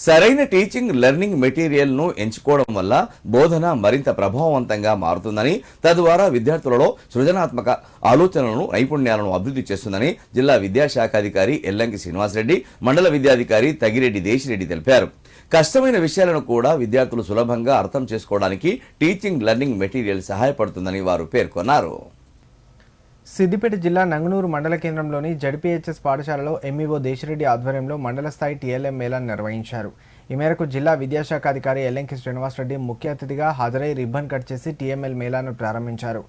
సరైన teaching learning మెటీరియల్ను ఎంచుకోవడం వల్ల బోధన మరింత ప్రభావవంతంగా మారుతుందని, తద్వారా విద్యార్థులలో సృజనాత్మక ఆలోచనలను, నైపుణ్యాలను అభివృద్ధి చేస్తుందని జిల్లా విద్యాశాఖాధికారి ఎల్లంకి శ్రీనివాసరెడ్డి, మండల విద్యాధికారి తగిరెడ్డి దేశిరెడ్డి తెలిపారు. కష్టమైన విషయాలను కూడా విద్యార్థులు సులభంగా అర్థం చేసుకోవడానికి టీచింగ్ లెర్నింగ్ మెటీరియల్ సహాయపడుతుందని వారు పేర్కొన్నారు. సిద్దిపేట జిల్లా నంగునూరు మండల కేంద్రంలోని జడ్పీహెచ్ఎస్ పాఠశాలలో ఎంఈఓ దేశిరెడ్డి ఆధ్వర్యంలో మండల స్థాయి టీఎల్ఎం మేళాను నిర్వహించారు. ఈ మేరకు జిల్లా విద్యాశాఖ అధికారి ఎల్లంకి శ్రీనివాసరెడ్డి ముఖ్య అతిథిగా హాజరై రిబ్బన్ కట్ చేసి టీఎంఎల్ మేళాను ప్రారంభించారు.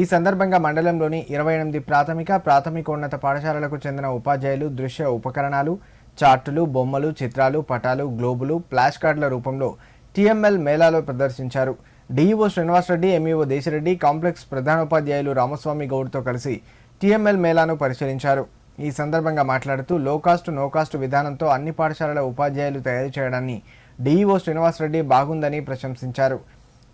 ఈ సందర్భంగా మండలంలోని 28 ప్రాథమికోన్నత పాఠశాలలకు చెందిన ఉపాధ్యాయులు దృశ్య ఉపకరణాలు, చార్టులు, బొమ్మలు, చిత్రాలు, పటాలు, గ్లోబులు, ఫ్లాష్ కార్డుల రూపంలో టీఎంఎల్ మేళాలో ప్రదర్శించారు. DEO Srinivasa Reddy, MEO Desi Reddy, complex ప్రధానోపాధ్యాయులు రామస్వామి గౌడ్తో కలిసి టీఎంఎల్ మేళాను పరిశీలించారు. ఈ సందర్భంగా మాట్లాడుతూ లో కాస్ట్ నో కాస్ట్ విధానంతో అన్ని పాఠశాలల ఉపాధ్యాయులు తయారు చేయడాన్ని డిఈఓ శ్రీనివాసరెడ్డి బాగుందని ప్రశంసించారు.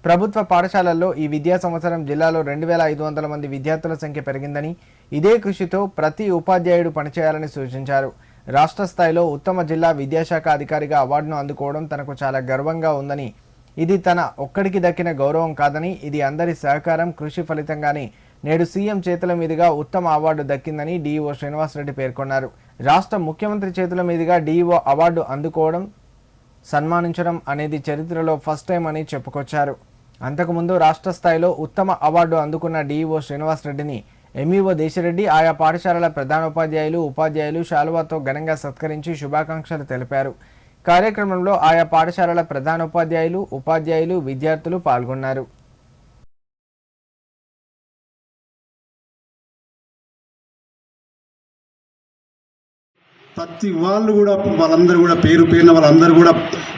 ప్రభుత్వ పాఠశాలల్లో ఈ విద్యా సంవత్సరం జిల్లాలో 2500 మంది విద్యార్థుల సంఖ్య పెరిగిందని, ఇదే కృషితో ప్రతి ఉపాధ్యాయుడు పనిచేయాలని సూచించారు. రాష్ట్ర స్థాయిలో ఉత్తమ జిల్లా విద్యాశాఖ అధికారిగా అవార్డును అందుకోవడం తనకు చాలా గర్వంగా ఉందని, ఇది తన ఒక్కడికి దక్కిన గౌరవం కాదని, ఇది అందరి సహకారం, కృషి ఫలితంగానే నేడు సీఎం చేతుల మీదుగా ఉత్తమ అవార్డు దక్కిందని డిఈఓ శ్రీనివాసరెడ్డి పేర్కొన్నారు. రాష్ట్ర ముఖ్యమంత్రి చేతుల మీదుగా డిఈఓ అవార్డు అందుకోవడం, సన్మానించడం అనేది చరిత్రలో ఫస్ట్ టైం అని చెప్పుకొచ్చారు. అంతకుముందు రాష్ట్ర స్థాయిలో ఉత్తమ అవార్డు అందుకున్న డిఈఓ శ్రీనివాసరెడ్డిని ఎంఈఓ దేశిరెడ్డి ఆయా పాఠశాలల ప్రధానోపాధ్యాయులు, ఉపాధ్యాయులు శాలువాతో ఘనంగా సత్కరించి శుభాకాంక్షలు తెలిపారు. కార్యక్రమంలో ఆయా పాఠశాలల ప్రధానోపాధ్యాయులు, ఉపాధ్యాయులు, విద్యార్థులు పాల్గొన్నారు. ప్రతి వాళ్ళు కూడా వాళ్ళందరూ కూడా పేరు పేరున వాళ్ళందరూ కూడా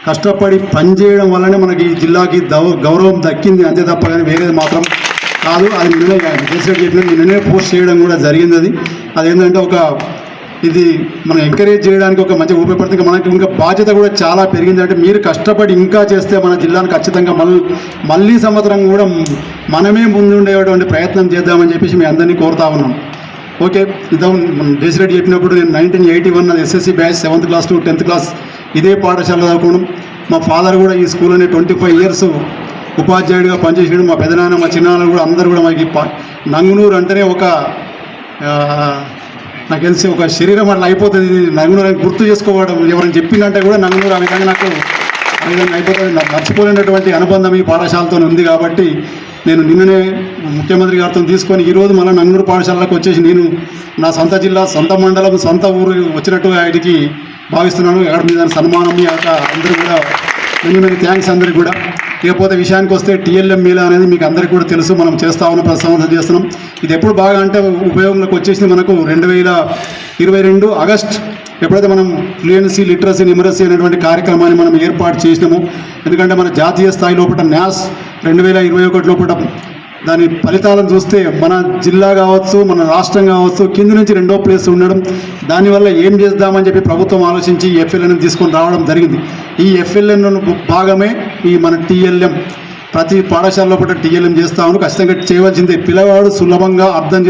కష్టపడి పనిచేయడం వల్లనే మనకి ఈ జిల్లాకి గౌరవం దక్కింది, అంతే తప్ప కానీ వేరేది మాత్రం కాదు. అది నిన్నే పోస్ట్ చేయడం కూడా జరిగింది. అదేంటంటే ఇది మనం ఎంకరేజ్ చేయడానికి ఒక మంచి ఉపయోగపడుతుంది. మనకి ఇంకా బాధ్యత కూడా చాలా పెరిగింది. అంటే మీరు కష్టపడి ఇంకా చేస్తే మన జిల్లాను ఖచ్చితంగా మళ్ళీ సంవత్సరం కూడా మనమే ముందుండేటువంటి ప్రయత్నం చేద్దామని చెప్పేసి మీ అందరినీ కోరుతా ఉన్నాం. ఓకే, దేశిరెడ్డి చెప్పినప్పుడు నేను 1981 SSC batch 7th class to 10th class ఇదే పాఠశాల చదువుకోవడం. మా ఫాదర్ కూడా ఈ స్కూల్లోనే 25 years ఉపాధ్యాయుడిగా పనిచేసాడు. మా పెదనాన్న, మా చిన్నాన్న కూడా అందరూ కూడా మనకి నంగునూరు అంటేనే నాకు తెలిసి ఒక శరీరం అట్లా అయిపోతుంది. నంగునూరు అని గుర్తు చేసుకోవడం, ఎవరైనా చెప్పిందంటే కూడా నంగునూరు ఆ విధంగా నాకు అయిపోతుంది. మర్చిపోలేనటువంటి అనుబంధం ఈ పాఠశాలతో ఉంది. కాబట్టి నేను నిన్ననే ముఖ్యమంత్రి గారితో తీసుకొని ఈరోజు మళ్ళీ నంగునూరు పాఠశాలకు వచ్చేసి నేను నా సొంత జిల్లా, సొంత మండలం, సొంత ఊరు వచ్చినట్టు ఆయనకి భావిస్తున్నాను. ఎక్కడ మీద సన్మానం అందరూ కూడా మెనీ థ్యాంక్స్ అందరికీ కూడా. ఇకపోతే విషయానికి వస్తే టీఎల్ఎం మేళా అనేది మీకు అందరికీ కూడా తెలుసు, మనం చేస్తా ఉన్నాం, ప్రతి సంవత్సరం చేస్తున్నాం. ఇది ఎప్పుడు బాగా అంటే ఉపయోగంలోకి వచ్చేసింది మనకు 2022 ఆగస్ట్ ఎప్పుడైతే మనం ఫ్లూయెన్సీ, లిటరసీ, న్యూమరసీ అనేటువంటి కార్యక్రమాన్ని మనం ఏర్పాటు చేసినాము. ఎందుకంటే మన జాతీయ స్థాయి లోపల న్యాస్ 2021 లోపల దాని ఫలితాలను చూస్తే మన జిల్లా కావచ్చు, మన రాష్ట్రం కావచ్చు కింది నుంచి 2వ ప్లేస్ ఉండడం, దానివల్ల ఏం చేద్దామని చెప్పి ప్రభుత్వం ఆలోచించి ఈ ఎఫ్ఎల్ఎన్ తీసుకొని రావడం జరిగింది. ఈ ఎఫ్ఎల్ఎన్ భాగమే ఈ మన టీఎల్ఎం. ప్రతి పాఠశాల లోపల టీఎల్ఎం చేస్తామని ఖచ్చితంగా చేయవలసిందే. పిల్లవాడు సులభంగా అర్థం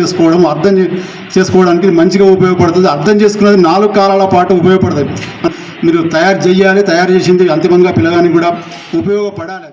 చేసుకోవడానికి మంచిగా ఉపయోగపడుతుంది. అర్థం చేసుకున్నది 4 కాలాల పాటు ఉపయోగపడుతుంది. మీరు తయారు చేయాలి, తయారు చేసింది అంతిమంగా పిల్లగానికి కూడా ఉపయోగపడాలి.